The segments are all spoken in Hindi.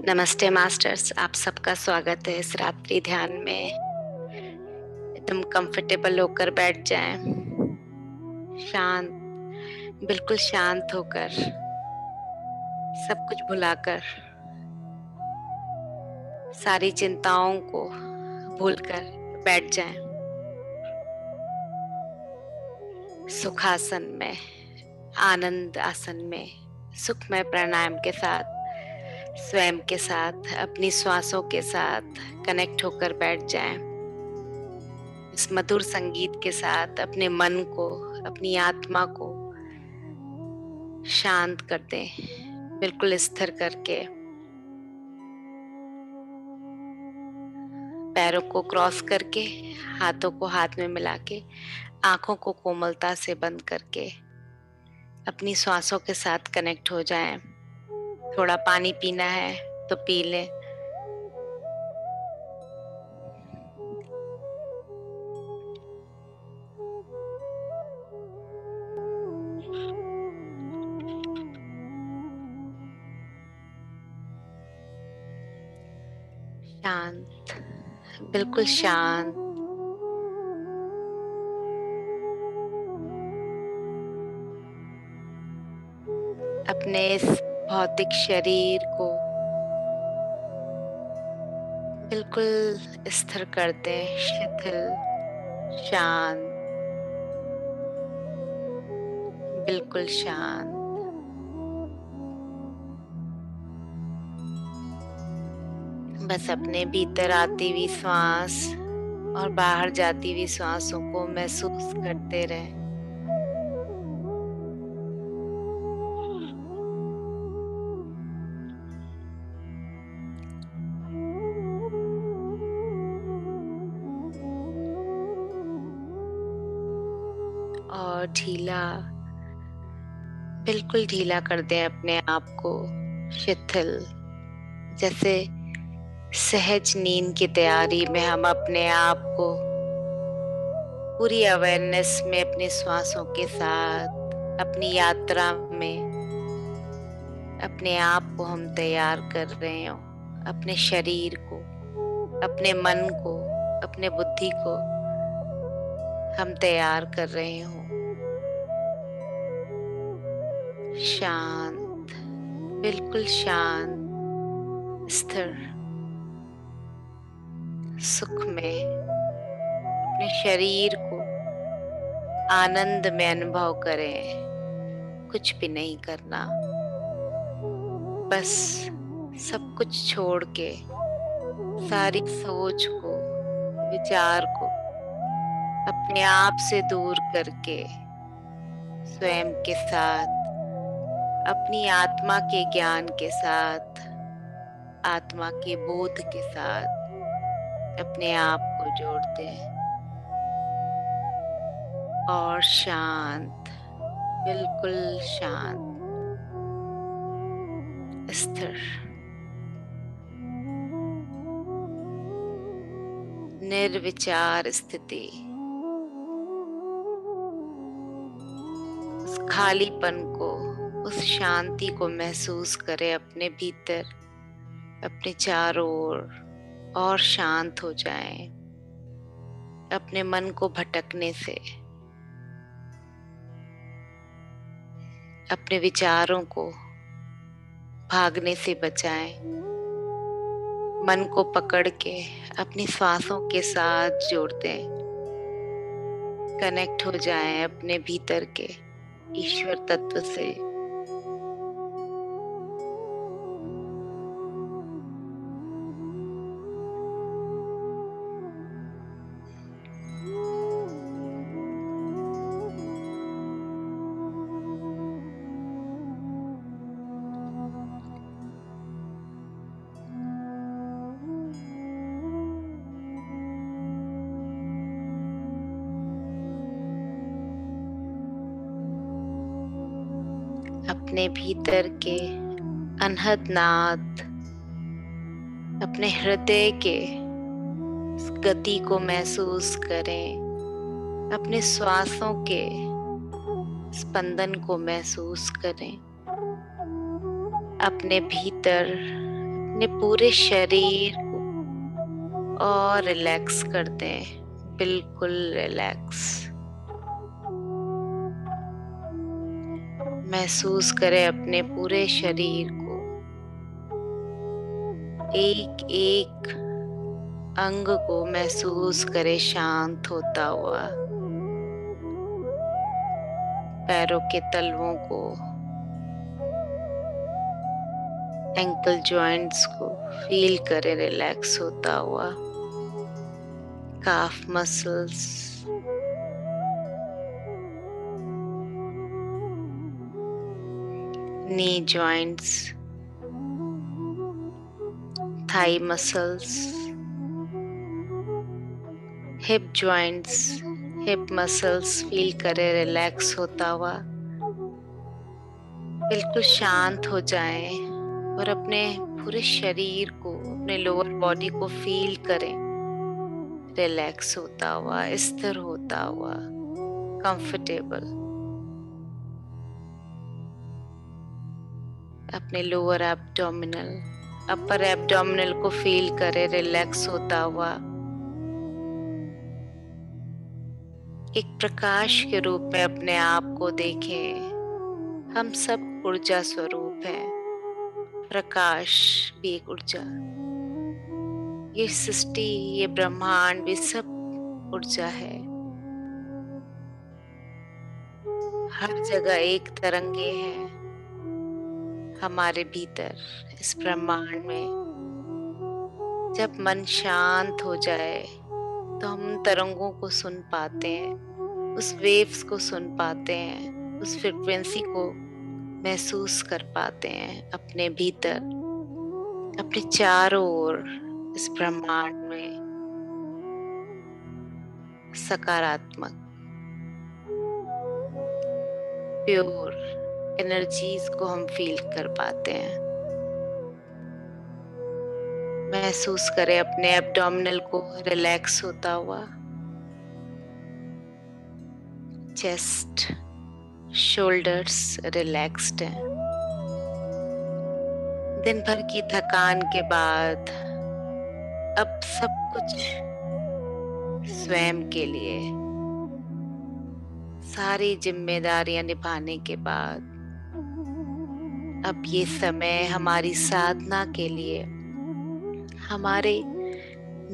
नमस्ते मास्टर्स, आप सबका स्वागत है इस रात्रि ध्यान में। एकदम कंफर्टेबल होकर बैठ जाएं, शांत, बिल्कुल शांत होकर, सब कुछ भुलाकर, सारी चिंताओं को भूलकर बैठ जाएं। सुखासन में, आनंद आसन में, सुखमय प्राणायाम के साथ, स्वयं के साथ, अपनी श्वासों के साथ कनेक्ट होकर बैठ जाएं। इस मधुर संगीत के साथ अपने मन को, अपनी आत्मा को शांत कर दें, बिल्कुल स्थिर करके। पैरों को क्रॉस करके, हाथों को हाथ में मिला के, आंखों को कोमलता से बंद करके अपनी श्वासों के साथ कनेक्ट हो जाएं। थोड़ा पानी पीना है तो पी लें। शांत, बिल्कुल शांत। अपने इस भौतिक शरीर को बिल्कुल स्थिर कर दें, शिथिल, शांत, बिल्कुल शांत। बस अपने भीतर आती हुई श्वास और बाहर जाती हुई श्वासों को महसूस करते रहें। और ढीला, बिल्कुल ढीला कर दें अपने आप को, शिथिल, जैसे सहज नींद की तैयारी में हम अपने आप को पूरी अवेयरनेस में अपने श्वासों के साथ अपनी यात्रा में अपने आप को हम तैयार कर रहे हो। अपने शरीर को, अपने मन को, अपने बुद्धि को हम तैयार कर रहे हो। शांत, बिल्कुल शांत, स्थिर, सुख में अपने शरीर को आनंद में अनुभव करें। कुछ भी नहीं करना, बस सब कुछ छोड़ के, सारी सोच को, विचार को अपने आप से दूर करके स्वयं के साथ, अपनी आत्मा के ज्ञान के साथ, आत्मा के बोध के साथ अपने आप को जोड़ते हैं। और शांत, बिल्कुल शांत, स्थिर, निर्विचार स्थिति, उस खालीपन को, उस शांति को महसूस करें अपने भीतर, अपने चारों ओर, और शांत हो जाएं अपने मन को भटकने से, अपने विचारों को भागने से बचाएं। मन को पकड़ के अपनी श्वासों के साथ जोड़ दें, कनेक्ट हो जाएं अपने भीतर के ईश्वर तत्व से। अपने भीतर के अनहद नाद, अपने हृदय के इस गति को महसूस करें, अपने श्वासों के स्पंदन को महसूस करें, अपने भीतर अपने पूरे शरीर को और रिलैक्स कर दें, बिल्कुल रिलैक्स। महसूस करें अपने पूरे शरीर को, एक एक अंग को महसूस करें शांत होता हुआ। पैरों के तलवों को, एंकल जॉइंट्स को फील करें रिलैक्स होता हुआ। Calf muscles, knee joints, thigh muscles, hip joints, hip muscles feel करें रिलैक्स होता हुआ। बिल्कुल शांत हो जाएं और अपने पूरे शरीर को, अपने लोअर बॉडी को फील करें रिलैक्स होता हुआ, स्थिर होता हुआ, कंफर्टेबल। अपने लोअर एब्डोमिनल, अपर एब्डोमिनल को फील करें रिलैक्स होता हुआ। एक प्रकाश के रूप में अपने आप को देखें। हम सब ऊर्जा स्वरूप हैं। प्रकाश भी एक ऊर्जा, ये सृष्टि, ये ब्रह्मांड भी सब ऊर्जा है। हर जगह एक तरंगे हैं हमारे भीतर, इस ब्रह्मांड में। जब मन शांत हो जाए तो हम तरंगों को सुन पाते हैं, उस वेव्स को सुन पाते हैं, उस फ्रिक्वेंसी को महसूस कर पाते हैं अपने भीतर, अपने चारों ओर। इस ब्रह्मांड में सकारात्मक, प्योर एनर्जीज को हम फील कर पाते हैं। महसूस करें अपने एब्डोमिनल को रिलैक्स होता हुआ। चेस्ट, शोल्डर्स रिलैक्स्ड हैं। दिन भर की थकान के बाद अब सब कुछ स्वयं के लिए, सारी जिम्मेदारियां निभाने के बाद अब ये समय हमारी साधना के लिए, हमारे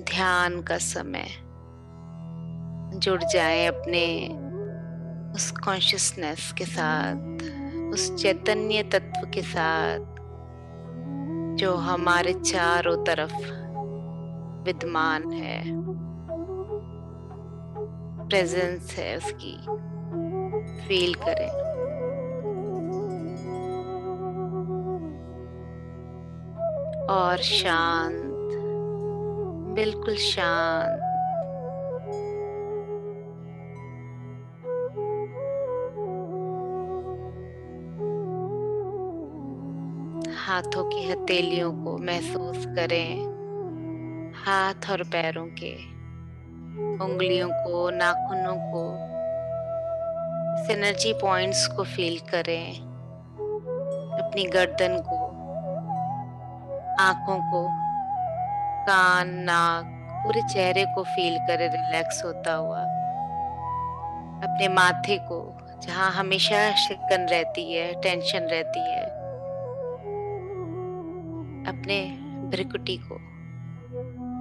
ध्यान का समय। जुड़ जाएं अपने उस कॉन्शियसनेस के साथ, उस चैतन्य तत्व के साथ जो हमारे चारों तरफ विद्यमान है, प्रेजेंस है उसकी। फील करें। और शांत, बिल्कुल शांत। हाथों की हथेलियों को महसूस करें, हाथ और पैरों के, उंगलियों को, नाखूनों को, इस एनर्जी पॉइंट्स को फील करें। अपनी गर्दन को, आंखों को, कान, नाक, पूरे चेहरे को फील करें रिलैक्स होता हुआ। अपने माथे को, जहाँ हमेशा शिकन रहती है, टेंशन रहती है, अपने भ्रिकुटी को,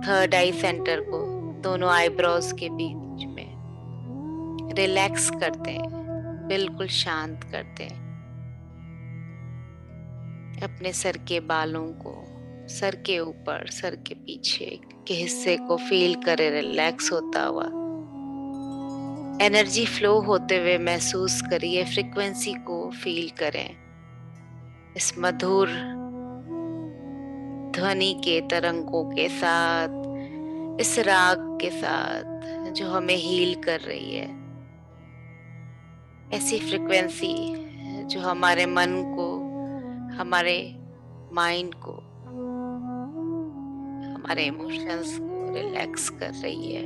थर्ड आई सेंटर को, दोनों आईब्रोज के बीच में रिलैक्स करते हैं, बिल्कुल शांत करते हैं। अपने सर के बालों को, सर के ऊपर, सर के पीछे के हिस्से को फील करें रिलैक्स होता हुआ। एनर्जी फ्लो होते हुए महसूस करिए, फ्रीक्वेंसी को फील करें। इस मधुर ध्वनि के तरंगों के साथ, इस राग के साथ जो हमें हील कर रही है। ऐसी फ्रीक्वेंसी जो हमारे मन को, हमारे माइंड को, हमारे इमोशंस को रिलैक्स कर रही है।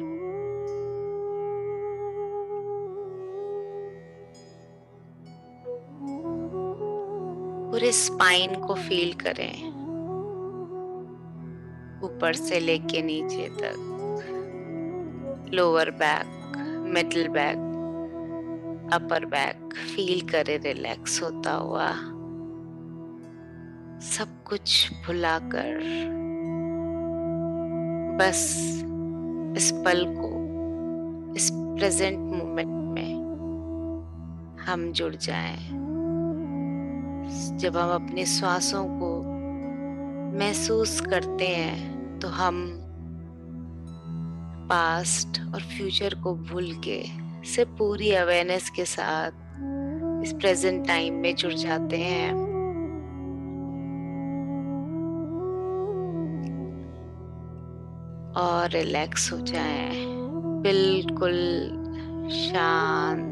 पूरे स्पाइन को फील करें, ऊपर से लेके नीचे तक, lower back, middle back, upper back feel करे रिलैक्स होता हुआ, सब कुछ भुलाकर बस इस पल को, इस प्रेजेंट मोमेंट में हम जुड़ जाएं। जब हम अपनी सांसों को महसूस करते हैं तो हम पास्ट और फ्यूचर को भूल के सिर्फ पूरी अवेयरनेस के साथ इस प्रेजेंट टाइम में जुड़ जाते हैं। और रिलैक्स हो जाएं, बिल्कुल शांत।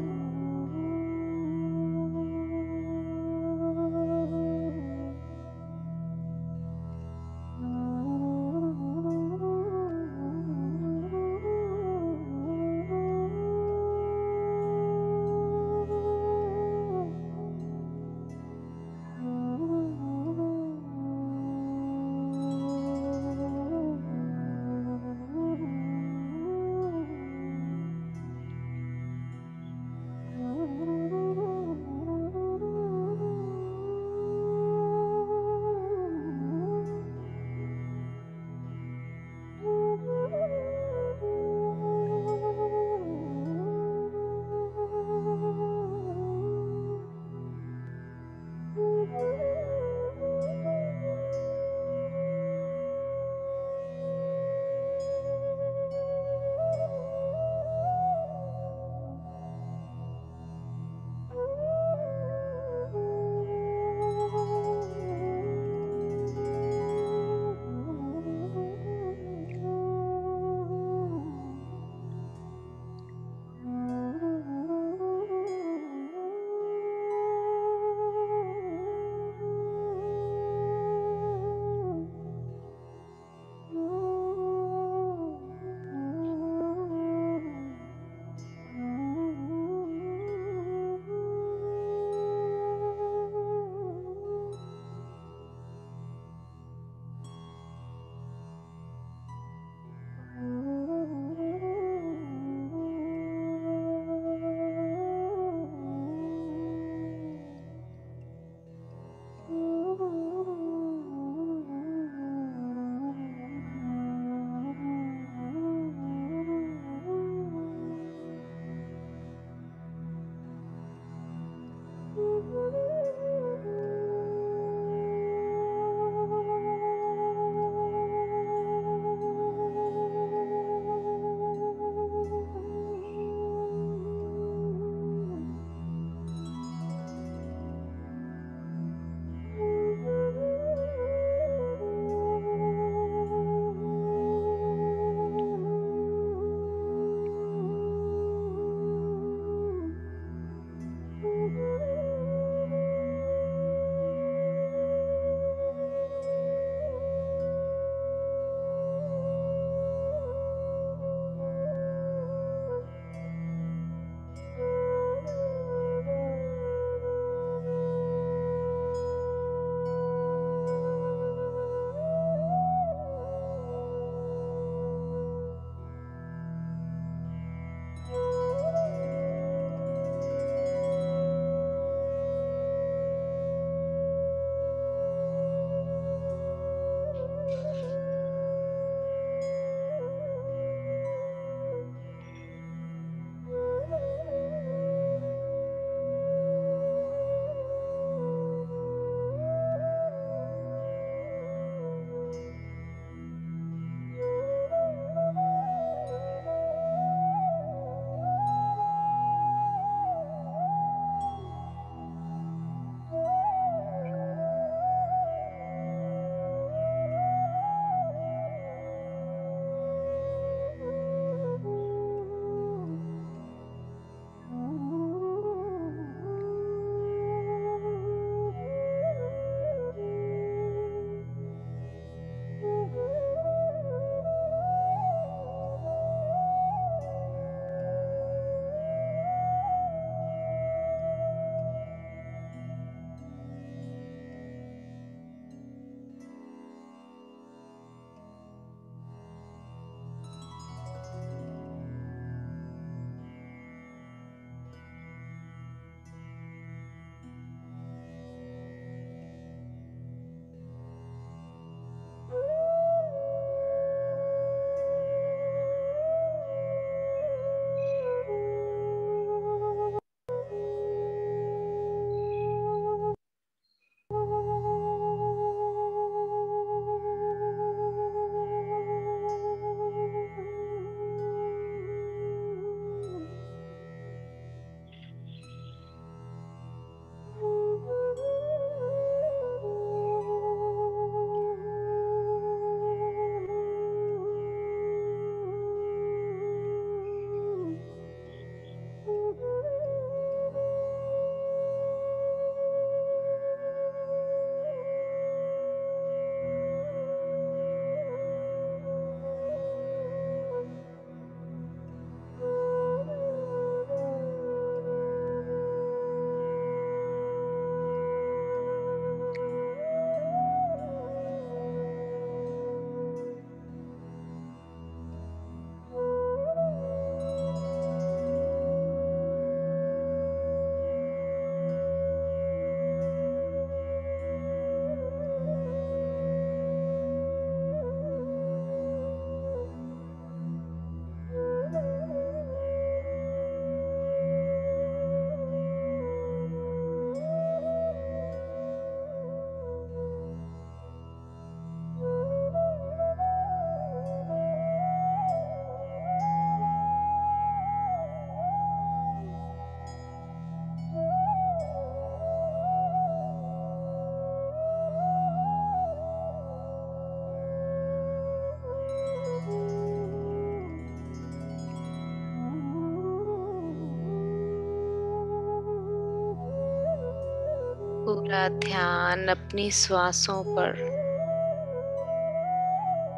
पूरा ध्यान अपनी श्वासों पर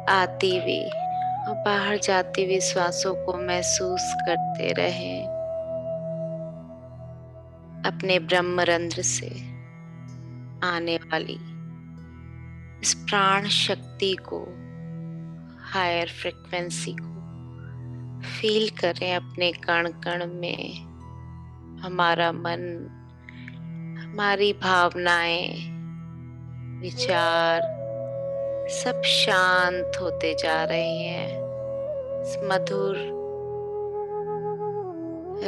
आती हुई और बाहर जाती हुई श्वासों को महसूस करते रहें। अपने ब्रह्मरंध्र से आने वाली इस प्राण शक्ति को, हायर फ्रिक्वेंसी को फील करें अपने कण कण में। हमारा मन, हमारी भावनाएं, विचार सब शांत होते जा रहे हैं। इस मधुर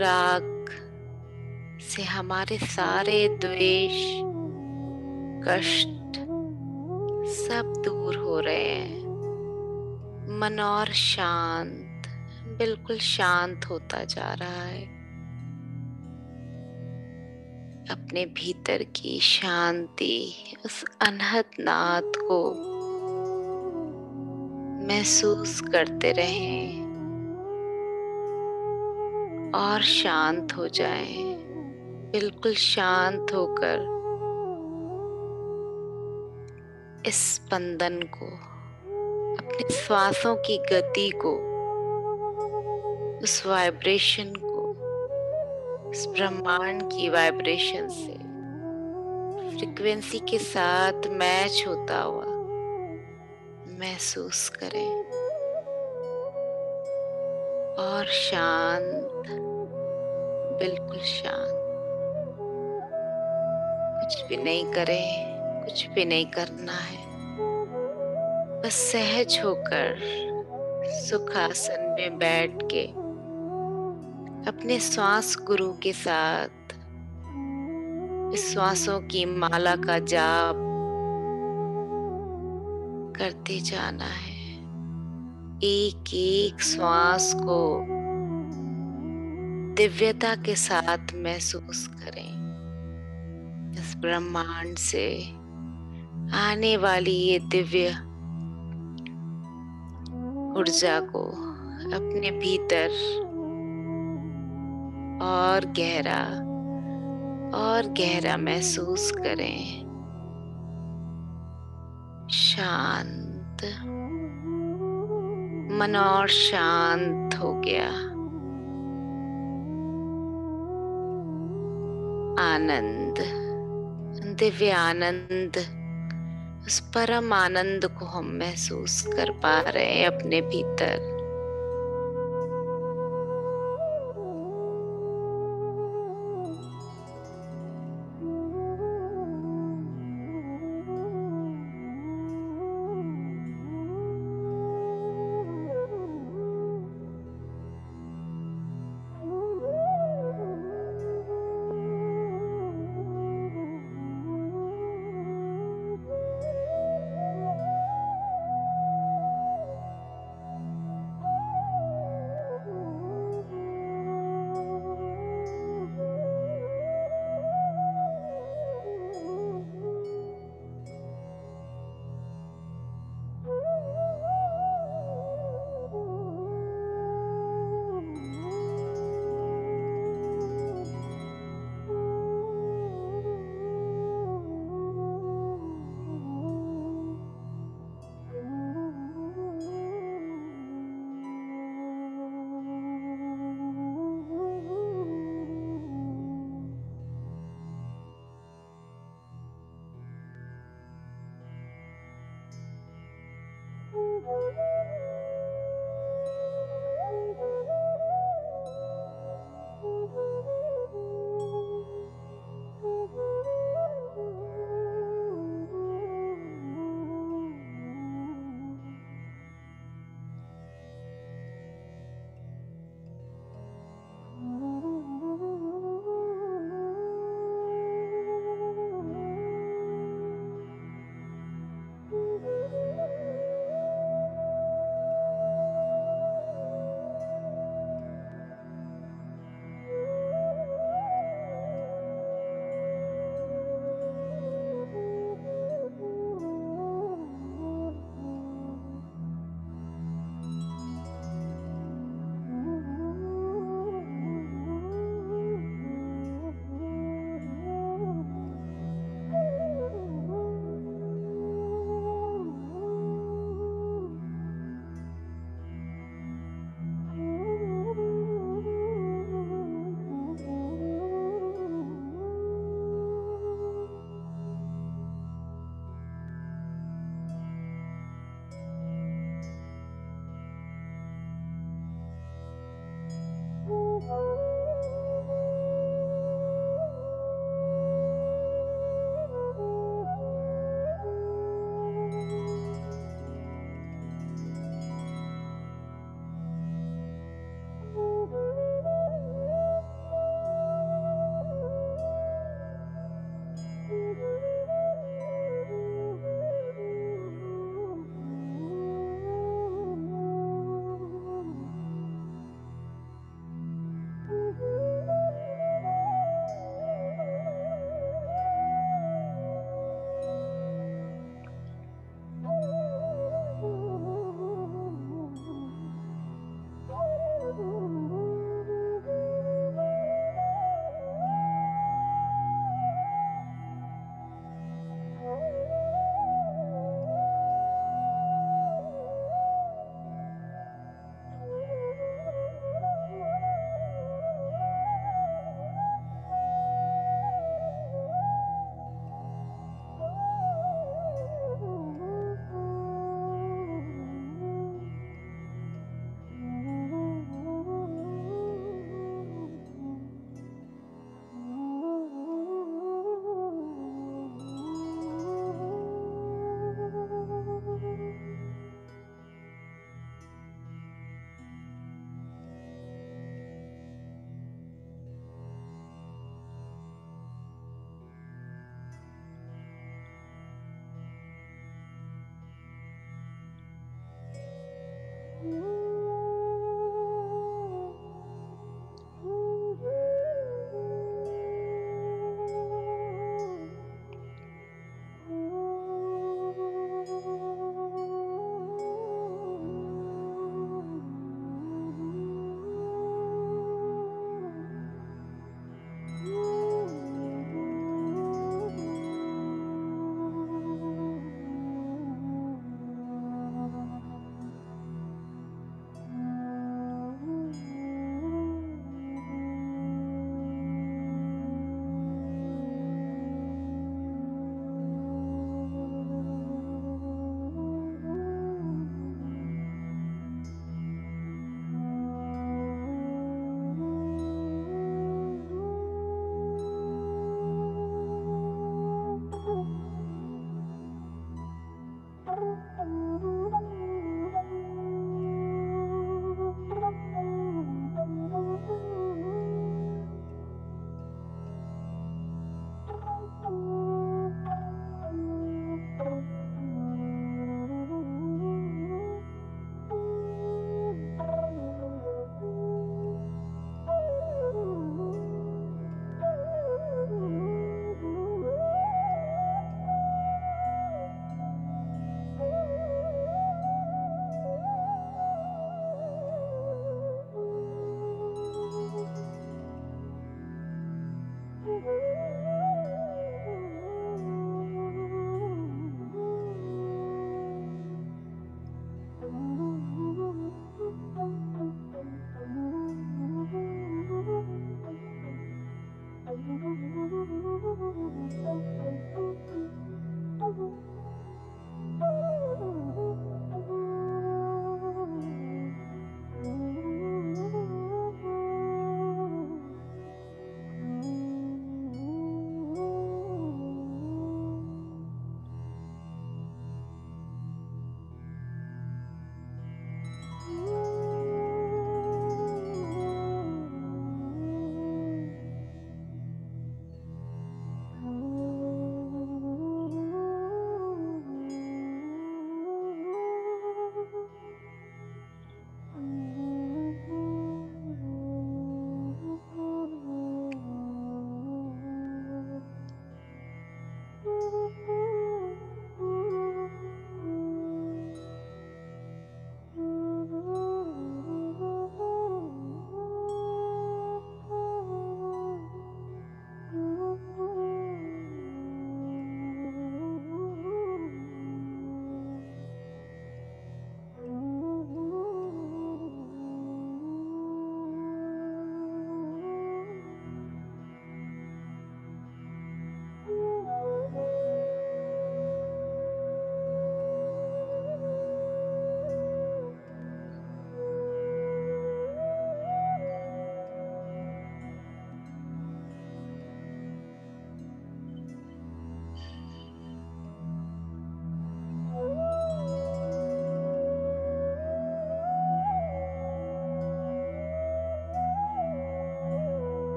राग से हमारे सारे द्वेष, कष्ट सब दूर हो रहे हैं। मन और शांत, बिल्कुल शांत होता जा रहा है। अपने भीतर की शांति, उस अनहद नाद को महसूस करते रहें और शांत हो जाएं। बिल्कुल शांत होकर इस स्पंदन को, अपने श्वासों की गति को, उस वाइब्रेशन को, इस ब्रह्मांड की वाइब्रेशन से फ्रीक्वेंसी के साथ मैच होता हुआ महसूस करें और शांत, बिल्कुल शांत। कुछ भी नहीं करें, कुछ भी नहीं करना है। बस सहज होकर सुखासन में बैठ के अपने श्वास गुरु के साथ इस श्वासों की माला का जाप करते जाना है। एक एक श्वास को दिव्यता के साथ महसूस करें। इस ब्रह्मांड से आने वाली ये दिव्य ऊर्जा को अपने भीतर और गहरा महसूस करें। शांत मन और शांत हो गया। आनंद, दिव्य आनंद, उस परम आनंद को हम महसूस कर पा रहे हैं अपने भीतर।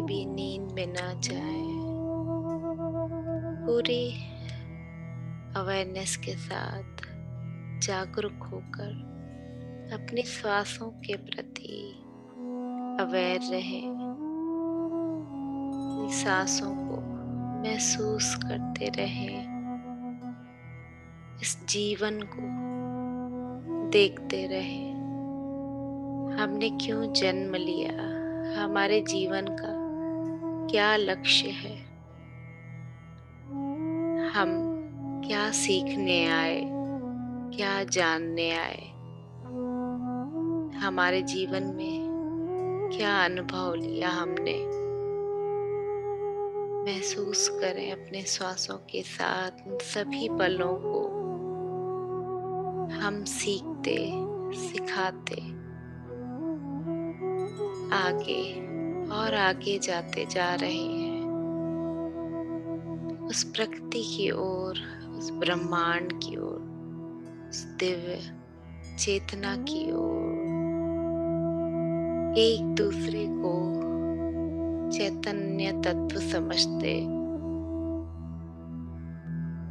भी नींद में ना जाए, पूरी अवेयरनेस के साथ जागरूक होकर अपनी श्वासों के प्रति अवेयर रहें। अपनी सांसों को महसूस करते रहें, इस जीवन को देखते रहें। हमने क्यों जन्म लिया, हमारे जीवन का क्या लक्ष्य है, हम क्या सीखने आए, क्या जानने आए, हमारे जीवन में क्या अनुभव लिया हमने। महसूस करें अपने श्वासों के साथ उन सभी पलों को। हम सीखते सिखाते आगे और आगे जाते जा रहे हैं, उस प्रकृति की ओर, उस ब्रह्मांड की ओर, उस दिव्य चेतना की ओर। एक दूसरे को चैतन्य तत्व समझते,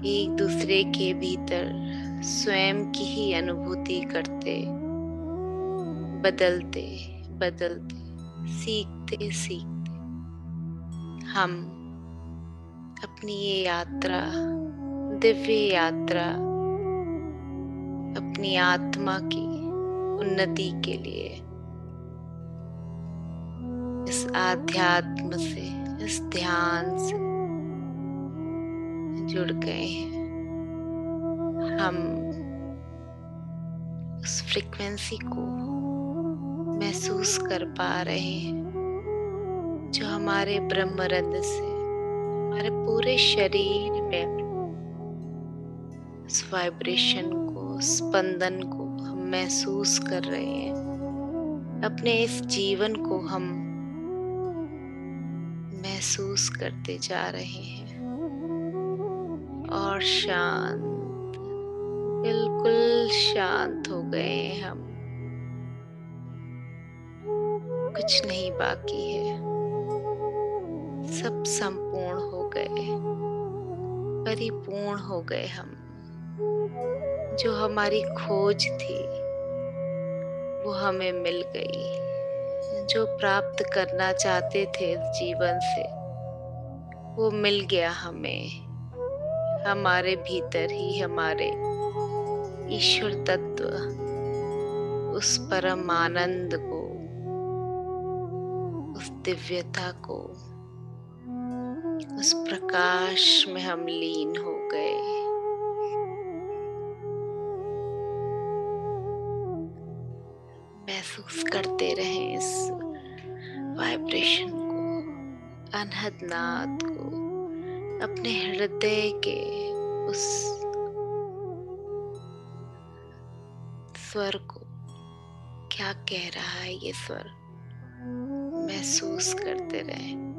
एक दूसरे के भीतर स्वयं की ही अनुभूति करते, बदलते बदलते, सीखते सीखते हम अपनी ये यात्रा, दिव्य यात्रा, अपनी आत्मा की उन्नति के लिए इस आध्यात्म से, इस ध्यान से जुड़ गए हैं। हम उस फ्रीक्वेंसी को महसूस कर पा रहे हैं जो हमारे ब्रह्मरंध्र से हमारे पूरे शरीर में उस वाइब्रेशन को, स्पंदन को हम महसूस कर रहे हैं। अपने इस जीवन को हम महसूस करते जा रहे हैं और शांत, बिल्कुल शांत हो गए हैं हम। कुछ नहीं बाकी है, सब संपूर्ण हो गए, परिपूर्ण हो गए हम। जो हमारी खोज थी वो हमें मिल गई, जो प्राप्त करना चाहते थे इस जीवन से वो मिल गया हमें। हमारे भीतर ही हमारे ईश्वर तत्व, उस परम आनंद को, उस दिव्यता को, उस प्रकाश में हम लीन हो गए। महसूस करते रहें इस वाइब्रेशन को, अनहद नाद को, अपने हृदय के उस स्वर को। क्या कह रहा है ये स्वर, महसूस करते रहें।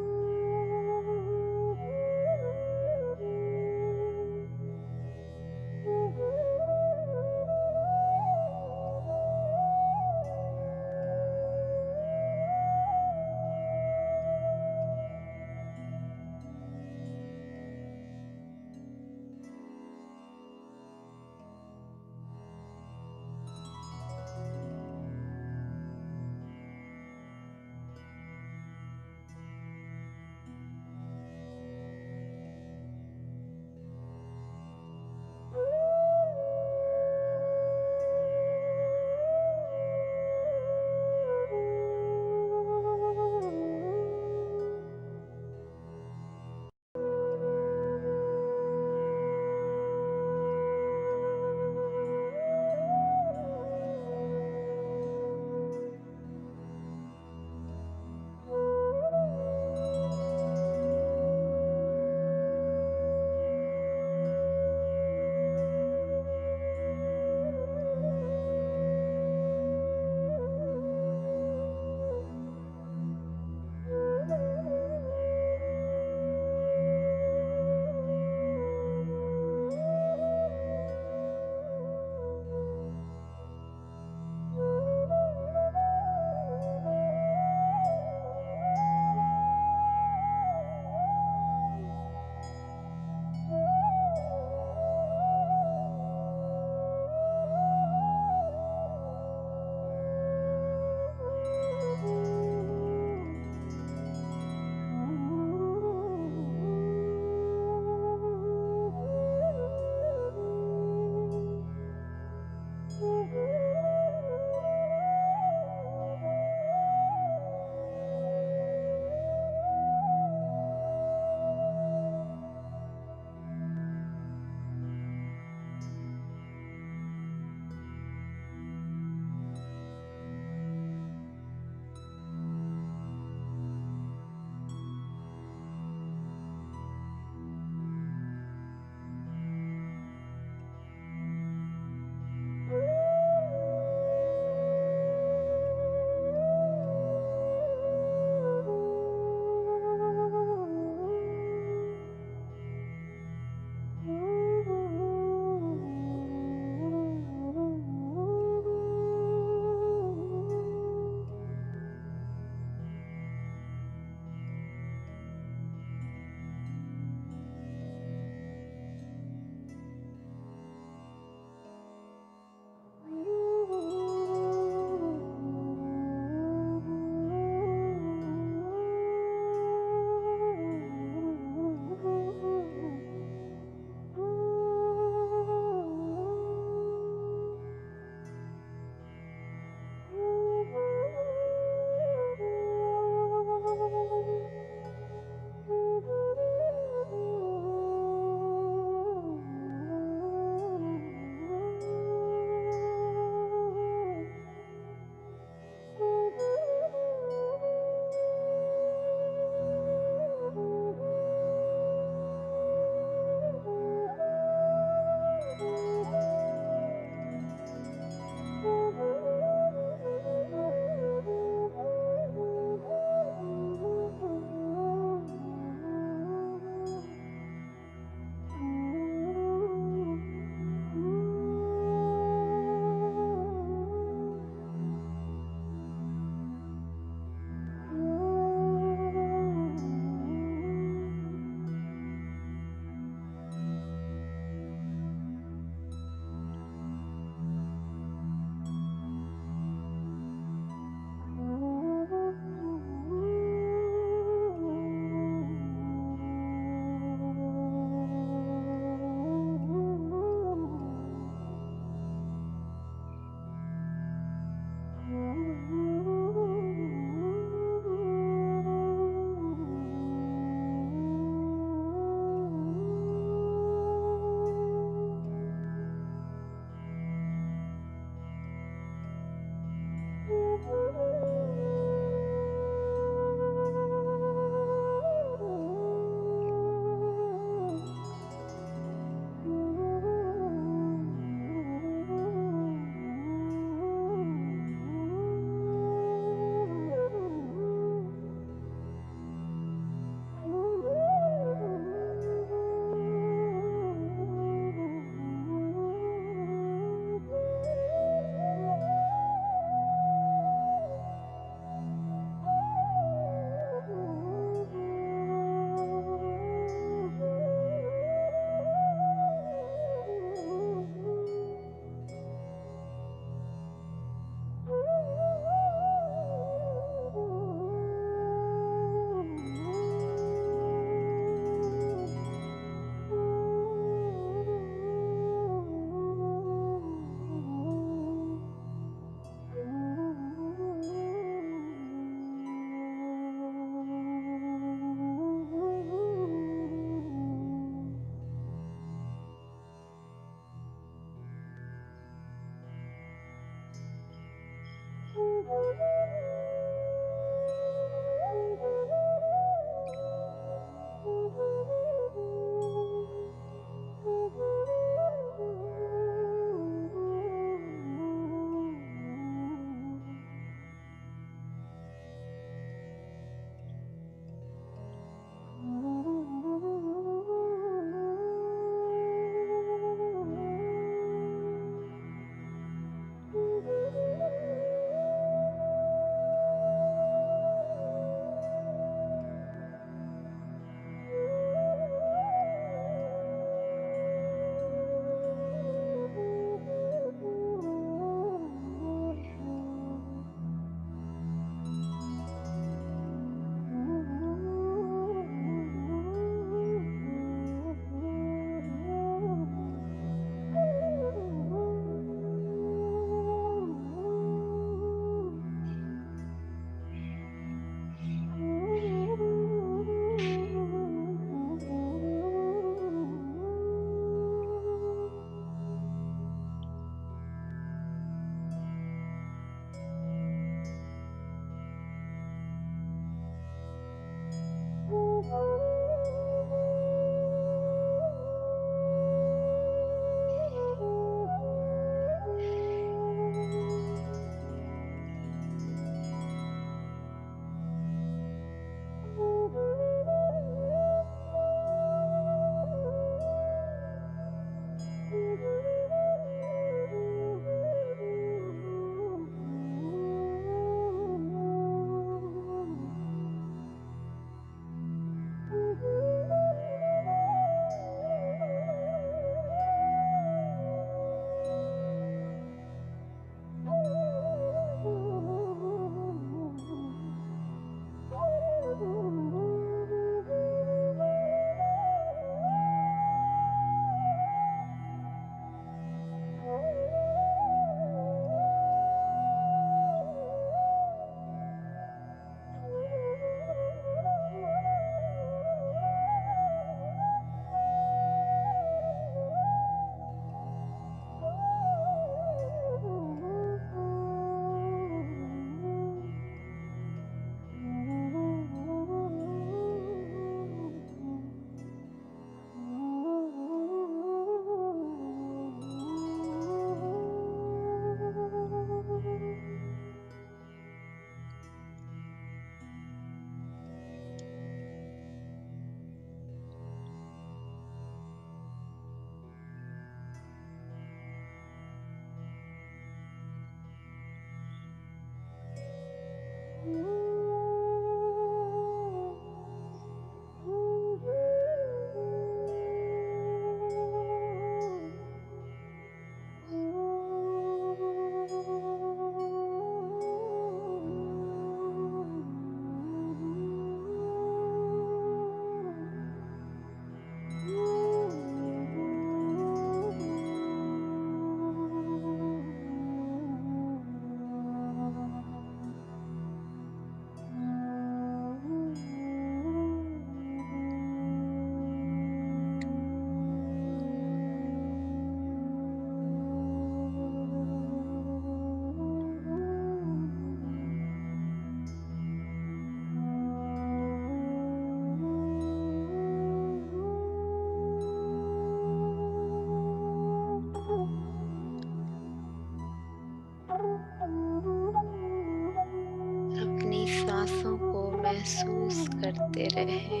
अपनी सांसों को महसूस करते रहे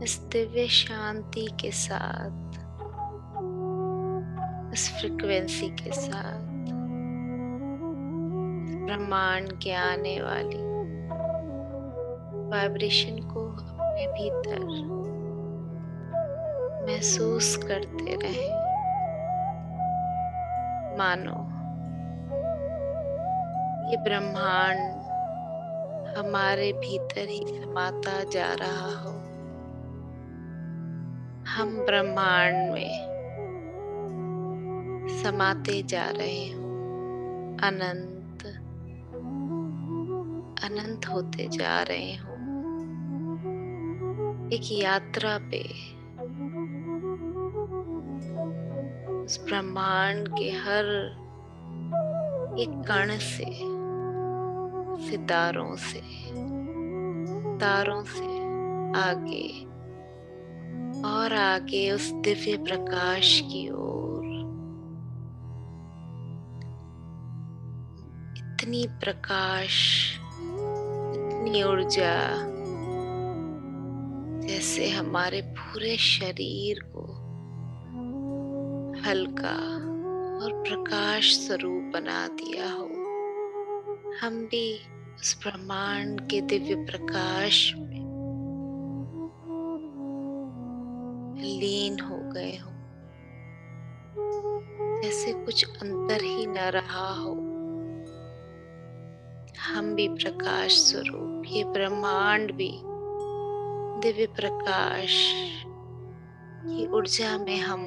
इस दिव्य शांति के साथ, इस फ्रिक्वेंसी के साथ, ब्रह्मांड के आने वाली वाइब्रेशन को अपने भीतर महसूस करते रहे। मानो ये ब्रह्मांड हमारे भीतर ही समाता जा रहा हो। हम ब्रह्मांड में समाते जा रहे हो, अनंत अनंत होते जा रहे हो। एक यात्रा पे उस ब्रह्मांड के हर एक कण से सितारों से, तारों से आगे और आगे उस दिव्य प्रकाश की ओर। इतनी प्रकाश, इतनी ऊर्जा, जैसे हमारे पूरे शरीर को हल्का और प्रकाश स्वरूप बना दिया हो। हम भी उस ब्रह्मांड के दिव्य प्रकाश में लीन हो गए हो, जैसे कुछ अंतर ही न रहा हो। हम भी प्रकाश स्वरूप, ये ब्रह्मांड भी दिव्य प्रकाश की ऊर्जा में हम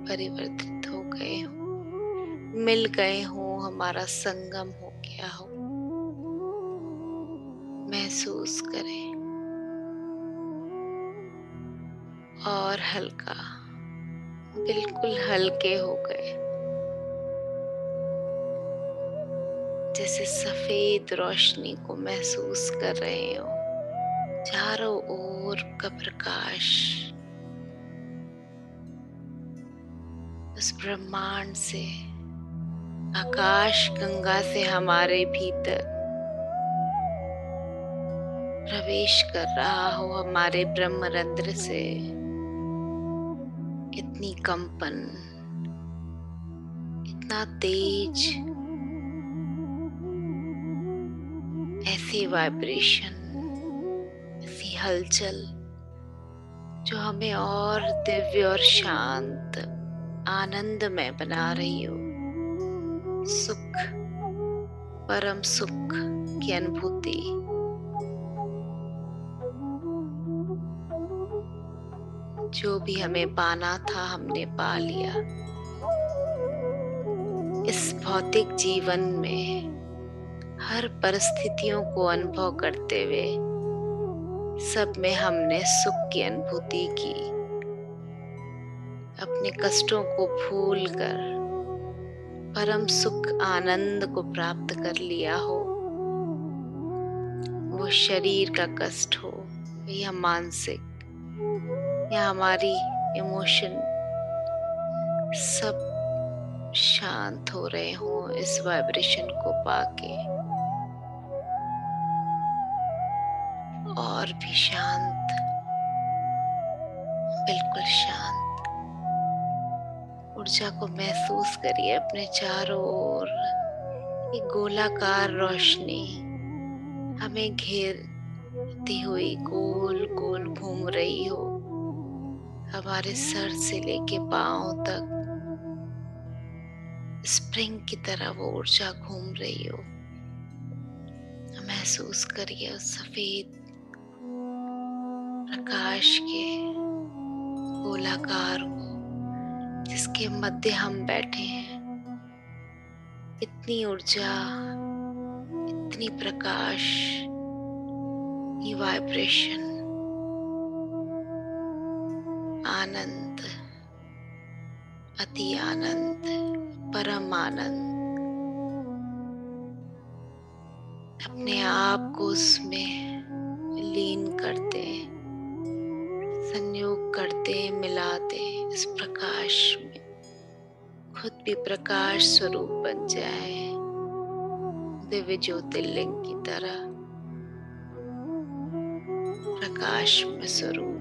परिवर्तित हो गए हो, मिल गए हो, हमारा संगम हो गया हो। महसूस करें और हल्का, बिल्कुल हल्के हो गए, जैसे सफेद रोशनी को महसूस कर रहे हो। चारों ओर का प्रकाश उस ब्रह्मांड से, आकाश गंगा से हमारे भीतर प्रवेश कर रहा हो। हमारे ब्रह्मरंध्र से इतनी कंपन, इतना तेज, ऐसी वाइब्रेशन, ऐसी हलचल जो हमें और दिव्य और शांत, आनंदमय बना रही हो। सुख, परम सुख की अनुभूति, जो भी हमें पाना था हमने पा लिया। इस भौतिक जीवन में हर परिस्थितियों को अनुभव करते हुए सब में हमने सुख की अनुभूति की। अपने कष्टों को भूलकर परम सुख, आनंद को प्राप्त कर लिया हो। वो शरीर का कष्ट हो या मानसिक या हमारी इमोशन, सब शांत हो रहे हो इस वाइब्रेशन को पाके। और भी शांत, बिल्कुल शांत ऊर्जा को महसूस करिए अपने चारों ओर। एक गोलाकार रोशनी हमें घेरती हुई गोल गोल घूम रही हो। हमारे सर से लेके पांव तक स्प्रिंग की तरह वो ऊर्जा घूम रही हो। महसूस करिए उस सफेद प्रकाश के गोलाकार को, जिसके मध्य हम बैठे हैं। इतनी ऊर्जा, इतनी प्रकाश, ये वाइब्रेशन, आनंद, अति आनंद, परम आनंद। अपने आप को उसमें लीन करते, संयोग करते, मिलाते इस प्रकाश में। खुद भी प्रकाश स्वरूप बन जाए, दिव्य ज्योतिर्लिंग की तरह प्रकाश में स्वरूप।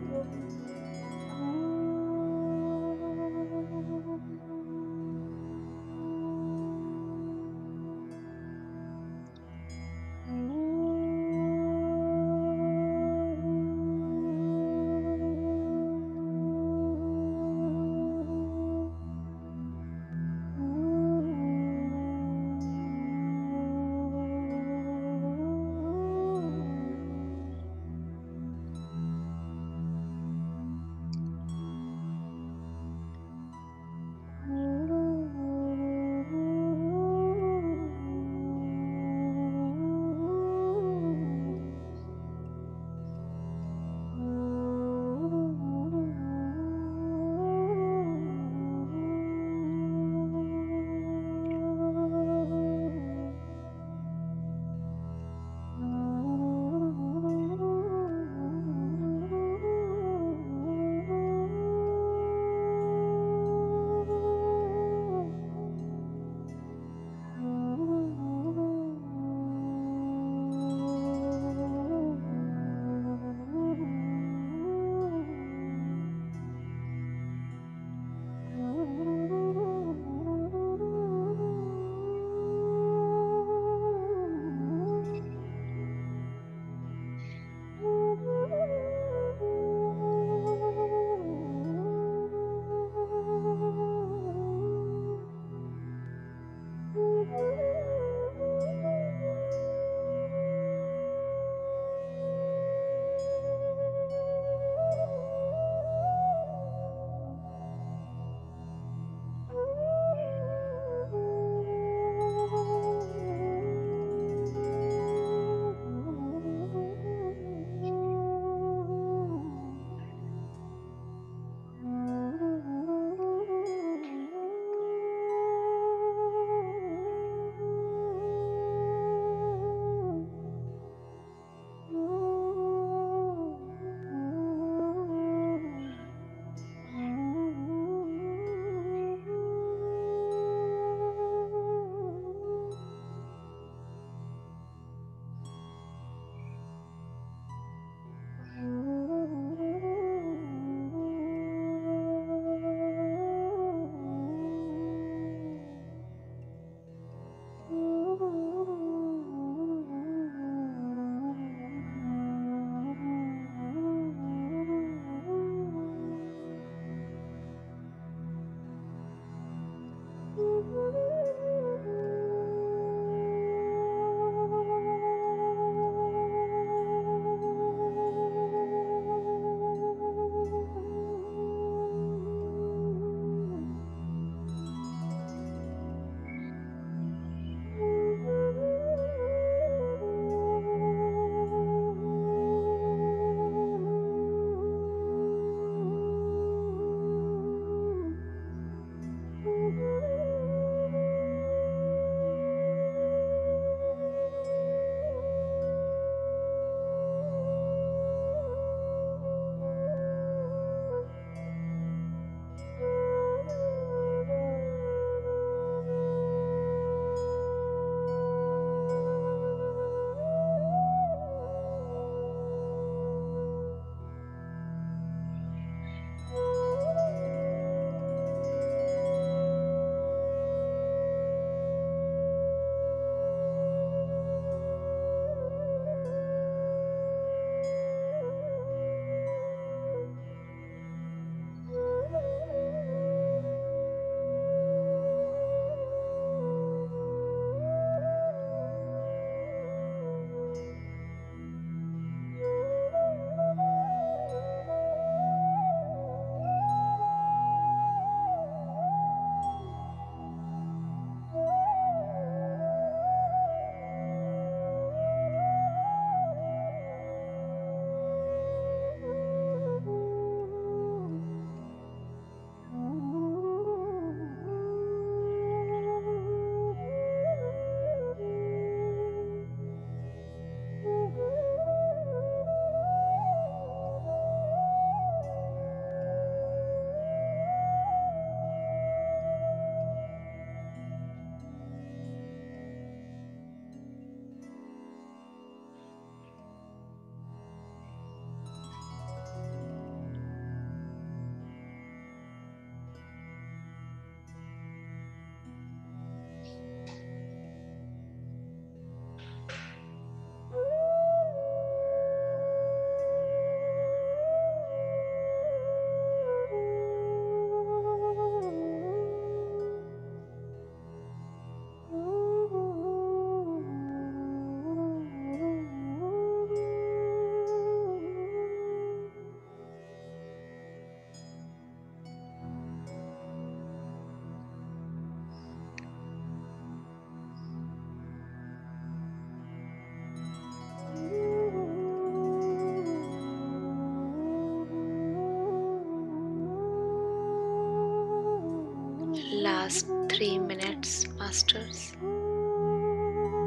लास्ट 3 मिनट्स मास्टर्स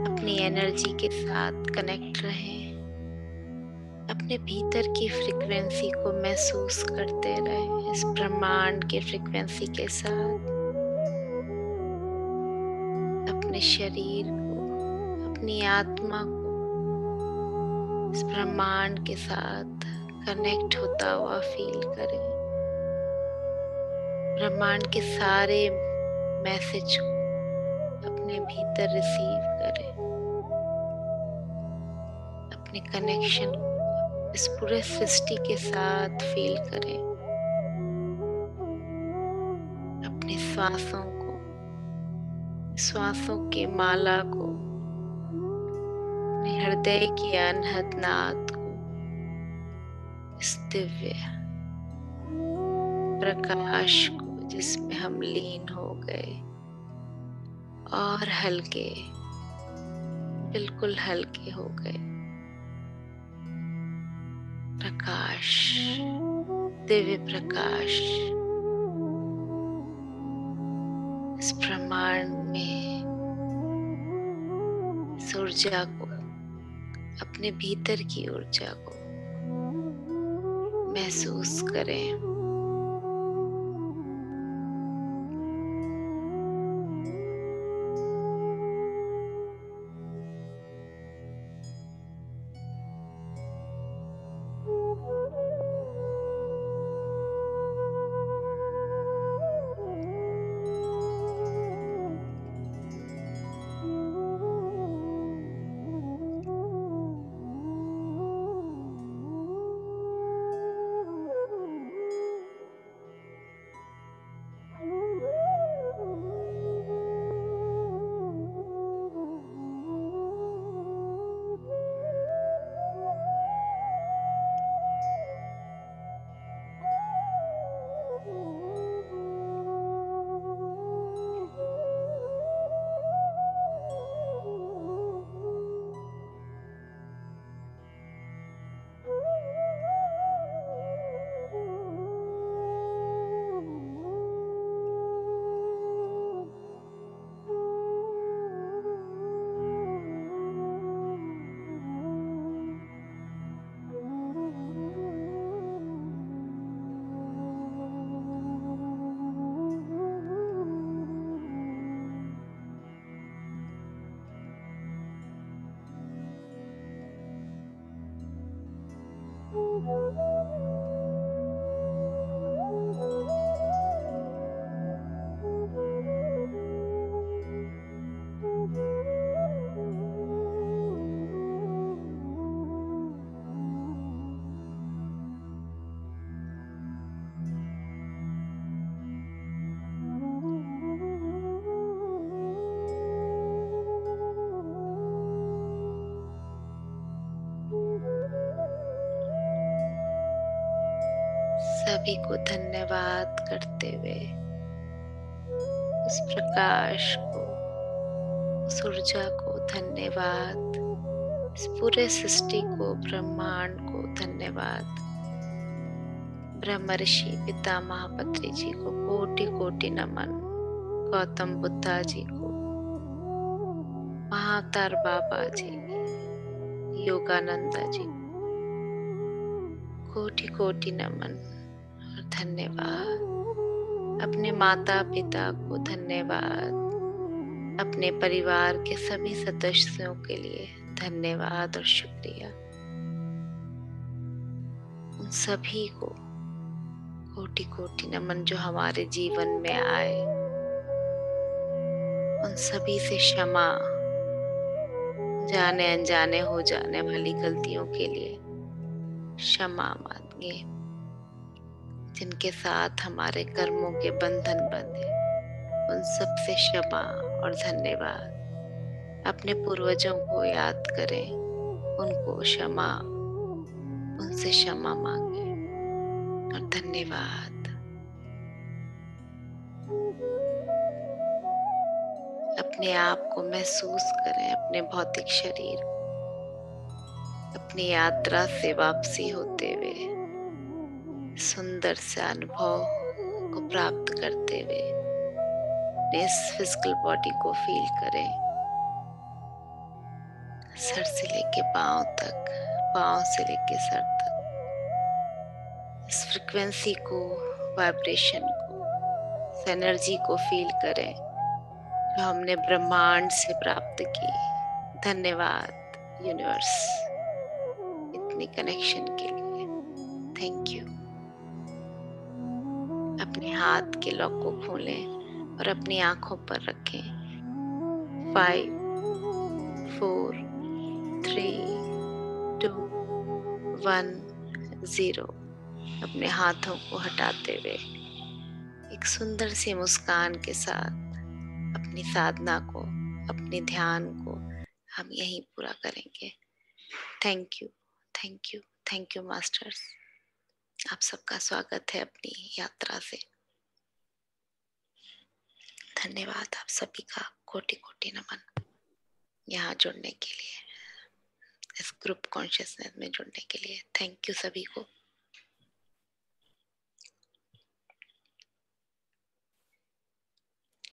अपनी एनर्जी के साथ कनेक्ट रहें, अपने भीतर की फ्रीक्वेंसी को महसूस करते रहें, इस ब्रह्मांड के फ्रीक्वेंसी के साथ अपने शरीर को, अपनी आत्मा को इस ब्रह्मांड के साथ कनेक्ट होता हुआ फील करें। ब्रह्मांड के सारे मैसेज को अपने भीतर रिसीव करें, अपने कनेक्शन को इस पूरे सृष्टि के साथ फील करें, अपने श्वासों के माला को, अपने हृदय की अनहद नाद को इस दिव्य प्रकाश को जिसमें हम लीन हो गए और हल्के, बिल्कुल हल्के हो गए। प्रकाश, दिव्य प्रकाश इस ब्रह्मांड में इस ऊर्जा को, अपने भीतर की ऊर्जा को महसूस करें। सभी को धन्यवाद करते हुए उस प्रकाश को, उस ऊर्जा को धन्यवाद, इस पूरे सृष्टि को, ब्रह्मांड को धन्यवाद। ब्रह्म ऋषि पितामह पत्री जी को कोटि कोटि नमन, गौतम बुद्धा जी को, महाअवतार बाबा जी, योगानंदा जी को कोटि कोटि नमन और धन्यवाद। अपने माता पिता को धन्यवाद, अपने परिवार के सभी सदस्यों के लिए धन्यवाद और शुक्रिया। उन सभी को कोटि कोटि नमन जो हमारे जीवन में आए, उन सभी से क्षमा, जाने अनजाने हो जाने वाली गलतियों के लिए क्षमा मांगे, जिनके साथ हमारे कर्मों के बंधन बंधे, उन सब से क्षमा और धन्यवाद। अपने पूर्वजों को याद करें, उनको क्षमा, उनसे क्षमा मांगे और धन्यवाद। अपने आप को महसूस करें, अपने भौतिक शरीर, अपनी यात्रा से वापसी होते हुए सुंदर से अनुभव को प्राप्त करते हुए अपने इस फिजिकल बॉडी को फील करें, सर से लेके पांव तक, पांव से लेके सर तक। इस फ्रिक्वेंसी को, वाइब्रेशन को, इस एनर्जी को फील करें जो हमने ब्रह्मांड से प्राप्त की। धन्यवाद यूनिवर्स इतने कनेक्शन के लिए। Thank you. अपने हाथ के लॉक को खोलें और अपनी आंखों पर रखें। 5, 4, 3, 2, 1, 0। अपने हाथों को हटाते हुए एक सुंदर सी मुस्कान के साथ अपनी साधना को, अपने ध्यान को हम यहीं पूरा करेंगे। Thank you, thank you, thank you masters. आप सबका स्वागत है अपनी यात्रा से। धन्यवाद आप सभी का, कोटि कोटि नमन यहाँ जुड़ने के लिए, इस ग्रुप कॉन्शियसनेस में जुड़ने के लिए। थैंक यू सभी को।